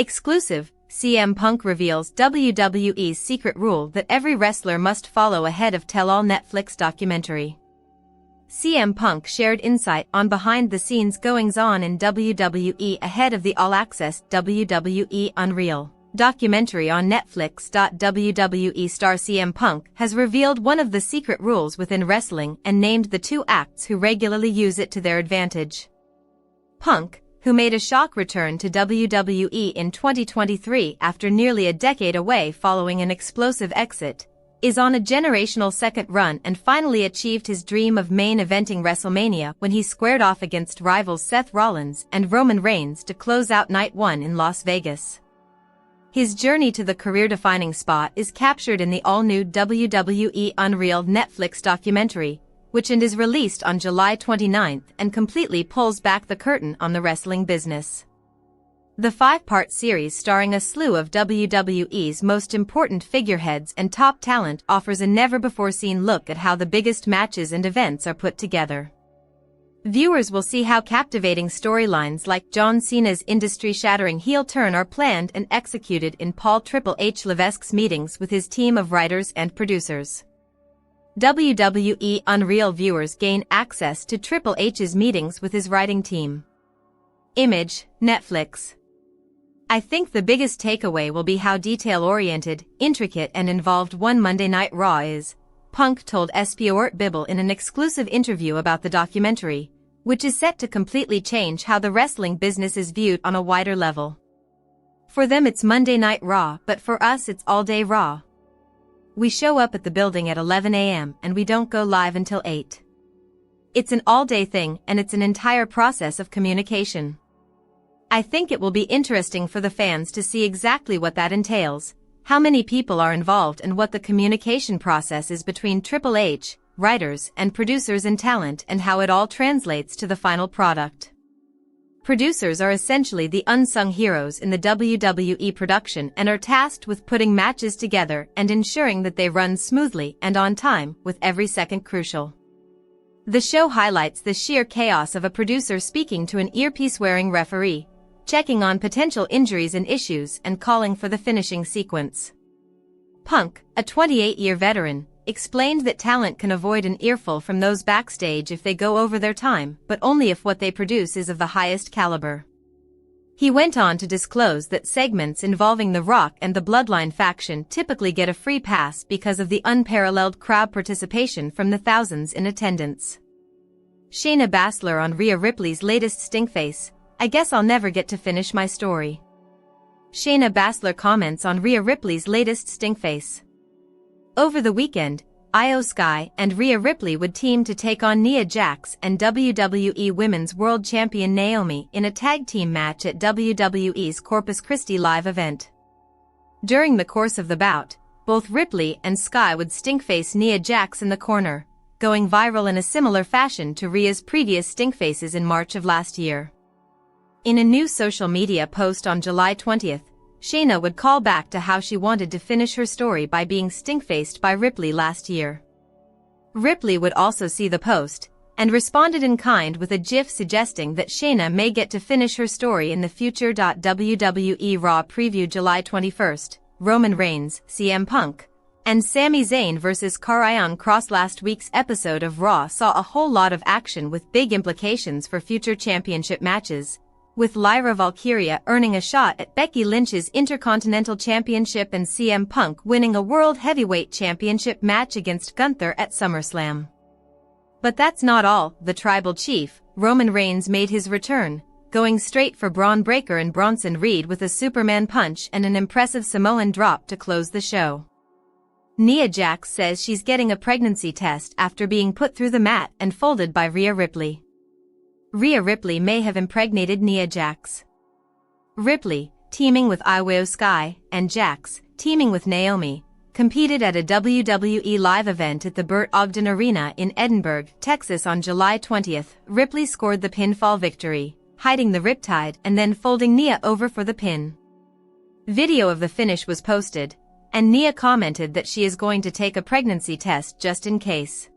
Exclusive, CM Punk reveals WWE's secret rule that every wrestler must follow ahead of tell-all Netflix documentary. CM Punk shared insight on behind-the-scenes goings-on in WWE ahead of the all-access WWE Unreal documentary on Netflix. WWE star CM Punk has revealed one of the secret rules within wrestling and named the two acts who regularly use it to their advantage. Punk, who made a shock return to WWE in 2023 after nearly a decade away following an explosive exit, is on a generational second run and finally achieved his dream of main eventing WrestleMania when he squared off against rivals Seth Rollins and Roman Reigns to close out Night 1 in Las Vegas. His journey to the career-defining spot is captured in the all-new WWE Unreal Netflix documentary, which is released on July 29 and completely pulls back the curtain on the wrestling business. The 5-part series starring a slew of WWE's most important figureheads and top talent offers a never-before-seen look at how the biggest matches and events are put together. Viewers will see how captivating storylines like John Cena's industry-shattering heel turn are planned and executed in Paul Triple H Levesque's meetings with his team of writers and producers. WWE Unreal viewers gain access to Triple H's meetings with his writing team. Image, Netflix. I think the biggest takeaway will be how detail-oriented, intricate and involved one Monday Night Raw is, Punk told Sport Bible in an exclusive interview about the documentary, which is set to completely change how the wrestling business is viewed on a wider level. For them it's Monday Night Raw, but for us it's all day Raw. We show up at the building at 11 a.m. and we don't go live until 8. It's an all-day thing and it's an entire process of communication. I think it will be interesting for the fans to see exactly what that entails, how many people are involved and what the communication process is between Triple H, writers and producers and talent and how it all translates to the final product. Producers are essentially the unsung heroes in the WWE production and are tasked with putting matches together and ensuring that they run smoothly and on time, with every second crucial. The show highlights the sheer chaos of a producer speaking to an earpiece-wearing referee, checking on potential injuries and issues and calling for the finishing sequence. Punk, a 28-year veteran, explained that talent can avoid an earful from those backstage if they go over their time, but only if what they produce is of the highest caliber. He went on to disclose that segments involving The Rock and the Bloodline faction typically get a free pass because of the unparalleled crowd participation from the thousands in attendance. Shaina Baszler on Rhea Ripley's latest stinkface, I guess I'll never get to finish my story. Shaina Baszler comments on Rhea Ripley's latest stinkface. Over the weekend, Io Sky and Rhea Ripley would team to take on Nia Jax and WWE Women's World Champion Naomi in a tag team match at WWE's Corpus Christi live event. During the course of the bout, both Ripley and Sky would stinkface Nia Jax in the corner, going viral in a similar fashion to Rhea's previous stinkfaces in March of last year. In a new social media post on July 20th, Shaina would call back to how she wanted to finish her story by being stinkfaced by Ripley last year. Ripley would also see the post, and responded in kind with a gif suggesting that Shaina may get to finish her story in the future. WWE Raw preview July 21st, Roman Reigns, CM Punk, and Sami Zayn vs. Karrion Kross. Last week's episode of Raw saw a whole lot of action with big implications for future championship matches, with Lyra Valkyria earning a shot at Becky Lynch's Intercontinental Championship and CM Punk winning a World Heavyweight Championship match against Gunther at SummerSlam. But that's not all. The Tribal Chief, Roman Reigns, made his return, going straight for Braun Breaker and Bronson Reed with a Superman punch and an impressive Samoan drop to close the show. Nia Jax says she's getting a pregnancy test after being put through the mat and folded by Rhea Ripley. Rhea Ripley may have impregnated Nia Jax. Ripley, teaming with Io Sky, and Jax, teaming with Naomi, competed at a WWE live event at the Burt Ogden Arena in Edinburgh, Texas on July 20th. Ripley scored the pinfall victory, hiding the riptide and then folding Nia over for the pin. Video of the finish was posted, and Nia commented that she is going to take a pregnancy test just in case.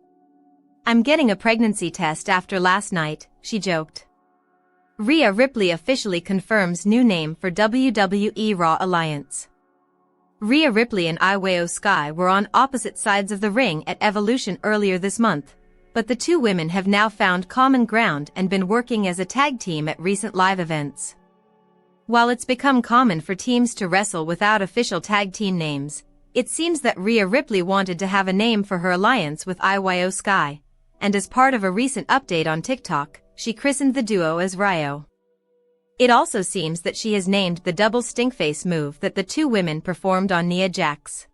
"I'm getting a pregnancy test after last night," she joked. Rhea Ripley officially confirms new name for WWE Raw Alliance. Rhea Ripley and Io Sky were on opposite sides of the ring at Evolution earlier this month, but the two women have now found common ground and been working as a tag team at recent live events. While it's become common for teams to wrestle without official tag team names, it seems that Rhea Ripley wanted to have a name for her alliance with Io Sky, and as part of a recent update on TikTok, she christened the duo as Ryo. It also seems that she has named the double stinkface move that the two women performed on Nia Jax.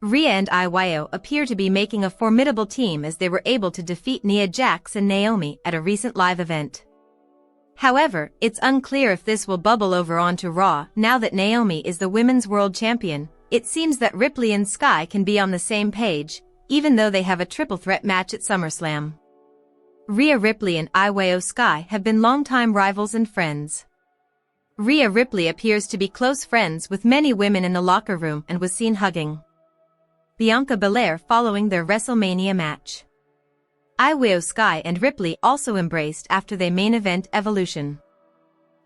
Rhea and Io appear to be making a formidable team as they were able to defeat Nia Jax and Naomi at a recent live event. However, it's unclear if this will bubble over onto Raw now that Naomi is the Women's World Champion. It seems that Ripley and Sky can be on the same page, even though they have a triple threat match at SummerSlam. Rhea Ripley and Io Sky have been longtime rivals and friends. Rhea Ripley appears to be close friends with many women in the locker room and was seen hugging Bianca Belair following their WrestleMania match. Io Sky and Ripley also embraced after their main event Evolution.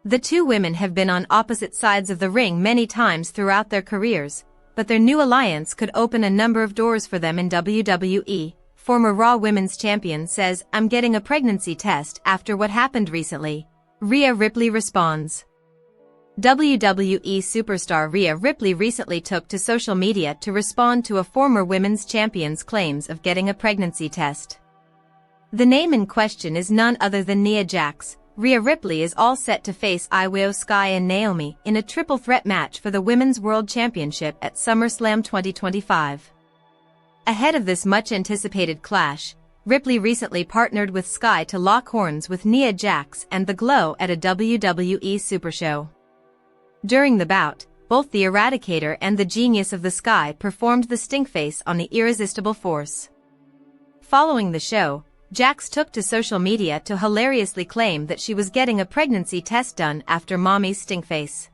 The two women have been on opposite sides of the ring many times throughout their careers, but their new alliance could open a number of doors for them in WWE. Former Raw Women's Champion says, "I'm getting a pregnancy test after what happened recently." Rhea Ripley responds. WWE superstar Rhea Ripley recently took to social media to respond to a former Women's Champion's claims of getting a pregnancy test. The name in question is none other than Nia Jax. Rhea Ripley is all set to face Io Sky and Naomi in a triple threat match for the Women's World Championship at SummerSlam 2025. Ahead of this much-anticipated clash, Ripley recently partnered with Sky to lock horns with Nia Jax and The Glow at a WWE Super Show. During the bout, both the Eradicator and the Genius of the Sky performed the stinkface on the Irresistible Force. Following the show, Jax took to social media to hilariously claim that she was getting a pregnancy test done after Mommy's stinkface.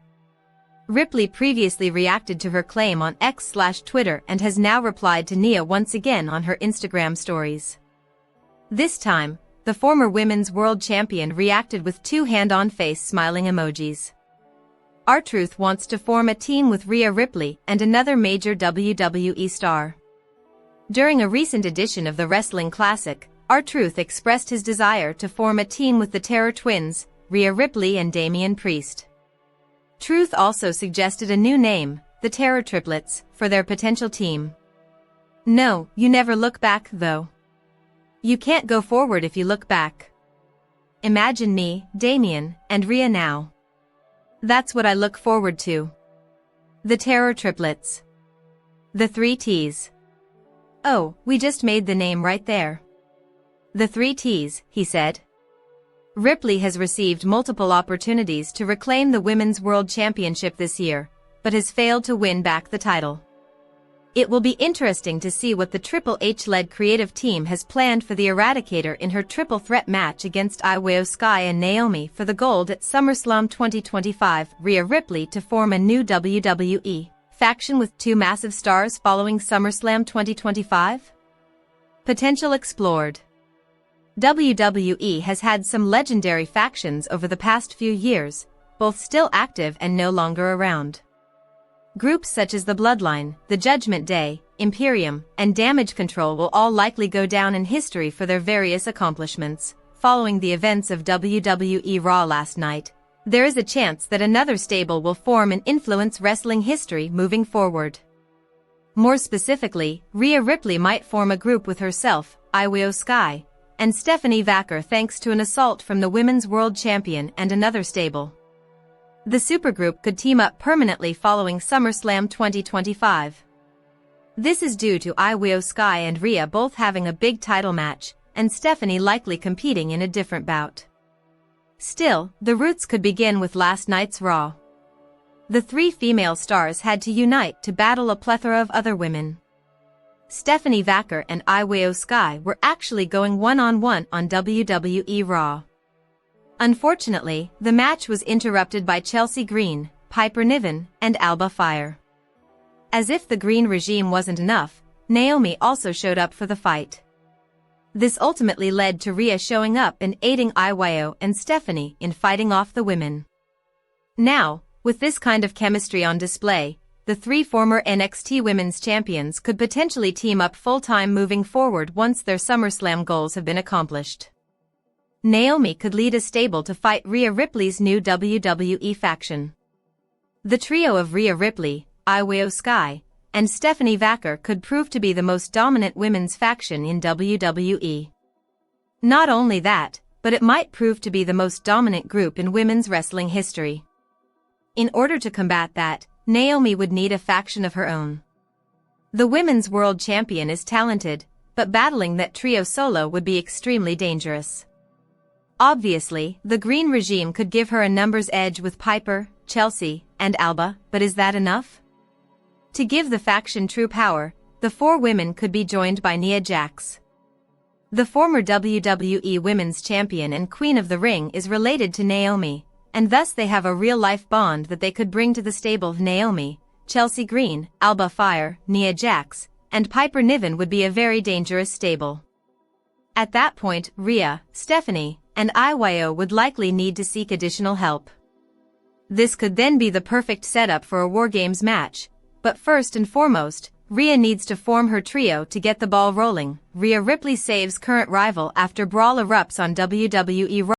Ripley previously reacted to her claim on X/Twitter and has now replied to Nia once again on her Instagram stories. This time, the former Women's World Champion reacted with two hand-on-face smiling emojis. R-Truth wants to form a team with Rhea Ripley and another major WWE star. During a recent edition of the Wrestling Classic, R-Truth expressed his desire to form a team with the Terror Twins, Rhea Ripley and Damian Priest. Truth also suggested a new name, the Terror Triplets, for their potential team. No, you never look back, though. You can't go forward if you look back. Imagine me, Damian, and Rhea now. That's what I look forward to. The Terror Triplets. The 3 Ts. Oh, we just made the name right there. The 3 Ts, he said. Ripley has received multiple opportunities to reclaim the Women's World Championship this year, but has failed to win back the title. It will be interesting to see what the Triple H-led creative team has planned for the Eradicator in her triple threat match against Io Sky and Naomi for the gold at SummerSlam 2025. Rhea Ripley to form a new WWE faction with 2 massive stars following SummerSlam 2025? Potential explored. WWE has had some legendary factions over the past few years, both still active and no longer around. Groups such as the Bloodline, the Judgment Day, Imperium, and Damage Control will all likely go down in history for their various accomplishments. Following the events of WWE Raw last night, there is a chance that another stable will form and influence wrestling history moving forward. More specifically, Rhea Ripley might form a group with herself, Io Sky, and Stephanie Vaquer thanks to an assault from the Women's World Champion and another stable. The supergroup could team up permanently following SummerSlam 2025. This is due to Io Sky and Rhea both having a big title match, and Stephanie likely competing in a different bout. Still, the roots could begin with last night's Raw. The 3 female stars had to unite to battle a plethora of other women. Stephanie Vaquer and Io Sky were actually going one-on-one on WWE Raw. Unfortunately, the match was interrupted by Chelsea Green, Piper Niven, and Alba Fire. As if the Green regime wasn't enough, Naomi also showed up for the fight. This ultimately led to Rhea showing up and aiding Iyo and Stephanie in fighting off the women. Now, with this kind of chemistry on display, the three former NXT Women's Champions could potentially team up full-time moving forward once their SummerSlam goals have been accomplished. Naomi could lead a stable to fight Rhea Ripley's new WWE faction. The trio of Rhea Ripley, Iyo Sky, and Stephanie Vaquer could prove to be the most dominant women's faction in WWE. Not only that, but it might prove to be the most dominant group in women's wrestling history. In order to combat that, Naomi would need a faction of her own. The women's world champion is talented, but battling that trio solo would be extremely dangerous. Obviously, the Green regime could give her a numbers edge with Piper, Chelsea, and Alba, but is that enough? To give the faction true power, the four women could be joined by Nia Jax. The former WWE Women's Champion and Queen of the Ring is related to Naomi, and thus they have a real-life bond that they could bring to the stable of Naomi. Chelsea Green, Alba Fire, Nia Jax, and Piper Niven would be a very dangerous stable. At that point, Rhea, Stephanie, and Iyo would likely need to seek additional help. This could then be the perfect setup for a War Games match, but first and foremost, Rhea needs to form her trio to get the ball rolling. Rhea Ripley saves current rival after brawl erupts on WWE